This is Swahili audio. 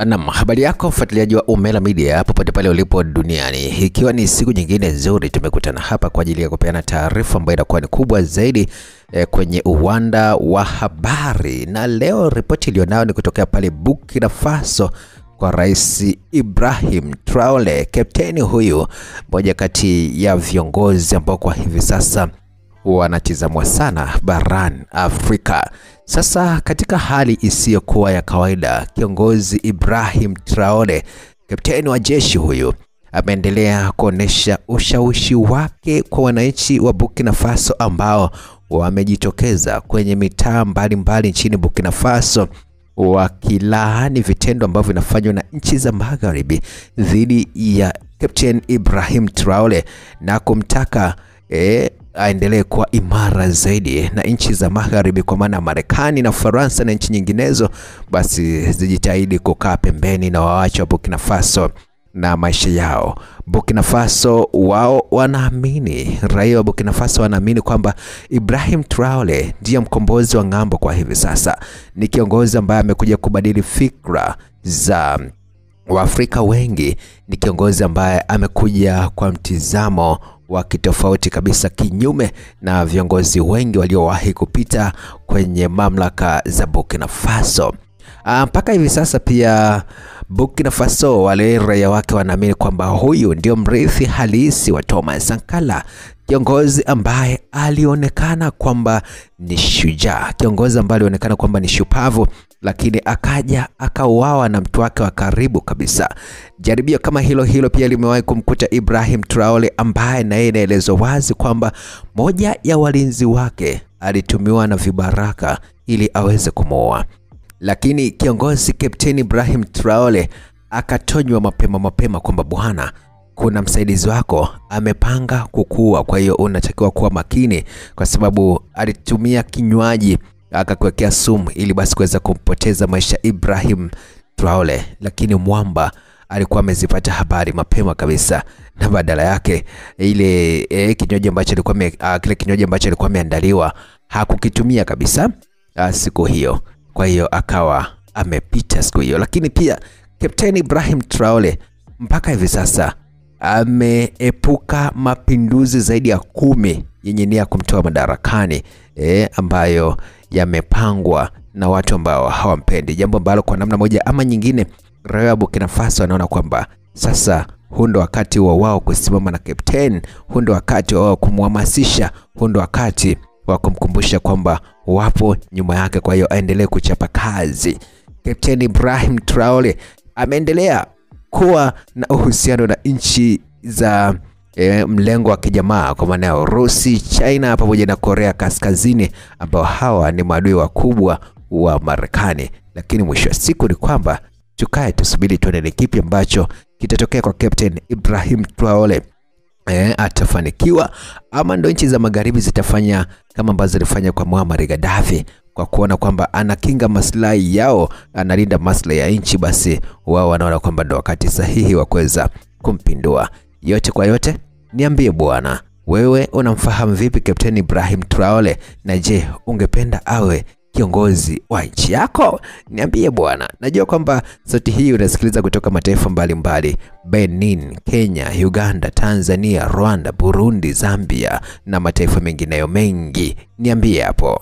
Naam, habari yako mfuatiliaji wa Umela Media popote pale ulipo duniani. Ikiwa ni siku nyingine nzuri tumekutana hapa kwa ajili ya kupeana taarifa ambayo inakuwa ni kubwa zaidi kwenye uwanda wa habari. Na leo ripoti iliyonao ni kutokea pale Burkina Faso kwa Rais Ibrahim Traore. Kapteni huyu mmoja kati ya viongozi ambao kwa hivi sasa wanatizamwa sana barani Afrika. Sasa katika hali isiyokuwa ya kawaida, kiongozi Ibrahim Traore, kapteni wa jeshi huyu, ameendelea kuonesha ushawishi wake kwa wananchi wa Burkina Faso ambao wamejitokeza kwenye mitaa mbalimbali nchini Burkina Faso wakilaani vitendo ambavyo vinafanywa na nchi za magharibi dhidi ya Kapteni Ibrahim Traore na kumtaka aendelee kuwa imara zaidi na nchi za magharibi kwa maana Marekani na Faransa na nchi nyinginezo basi zijitahidi kukaa pembeni na waache wa Burkina Faso na maisha yao. Burkina Faso wao wanaamini, raia wa Burkina Faso wanaamini kwamba Ibrahim Traore ndiye mkombozi wa ng'ambo kwa hivi sasa. Ni kiongozi ambaye amekuja kubadili fikra za Waafrika wengi, ni kiongozi ambaye amekuja kwa mtizamo wa kitofauti kabisa, kinyume na viongozi wengi waliowahi kupita kwenye mamlaka za Burkina Faso. Mpaka hivi sasa pia Burkina Faso wale raia wake wanaamini kwamba huyu ndio mrithi halisi wa Thomas Sankara, kiongozi ambaye alionekana kwamba ni shujaa, kiongozi ambaye alionekana kwamba ni shupavu, lakini akaja akauawa na mtu wake wa karibu kabisa. Jaribio kama hilo pia limewahi kumkuta Ibrahim Traore, ambaye na yeye inaelezwa wazi kwamba moja ya walinzi wake alitumiwa na vibaraka ili aweze kumuua. Lakini kiongozi Kapteni Ibrahim Traore akatonywa mapema kwamba bwana, kuna msaidizi wako amepanga kukua, kwa hiyo unatakiwa kuwa makini, kwa sababu alitumia kinywaji akakuwekea sumu ili basi kuweza kumpoteza maisha Ibrahim Traore. Lakini mwamba alikuwa amezipata habari mapema kabisa, na badala yake ile kinywaji ambacho alikuwa ameandaliwa hakukitumia kabisa siku hiyo. Kwa hiyo akawa amepita siku hiyo. Lakini pia Kapteni Ibrahim Traore mpaka hivi sasa ameepuka mapinduzi zaidi ya 10 yenye nia kumtoa madarakani ambayo yamepangwa na watu ambao hawampendi, jambo ambalo kwa namna moja ama nyingine raia wa Burkina Faso wanaona kwamba sasa hundo wakati wa wao kusimama na kapteni, hundo wakati wa wao kumhamasisha, hundo wakati wa kumkumbusha kwamba wapo nyuma yake, kwa hiyo aendelee kuchapa kazi. Kapteni Ibrahim Traore ameendelea kuwa na uhusiano na nchi za mlengo wa kijamaa kwa maana ya Urusi, China pamoja na Korea Kaskazini, ambao hawa ni maadui wakubwa wa Marekani. Lakini mwisho wa siku ni kwamba tukae tusubiri tuone ni kipi ambacho kitatokea kwa Kapteni Ibrahim Traore. Atafanikiwa ama ndo nchi za magharibi zitafanya kama ambazo zilifanya kwa Muammar Gaddafi, kwa kuona kwamba anakinga maslahi yao, analinda maslahi ya nchi, basi wao wanaona kwamba ndo wakati sahihi wa kuweza kumpindua. Yote kwa yote, niambie bwana, wewe unamfahamu vipi Kapteni Ibrahim Traore, na je, ungependa awe kiongozi wa nchi yako? Niambie bwana. Najua kwamba sauti hii unasikiliza kutoka mataifa mbalimbali: Benin, Kenya, Uganda, Tanzania, Rwanda, Burundi, Zambia na mataifa mengineyo mengi. Niambie hapo.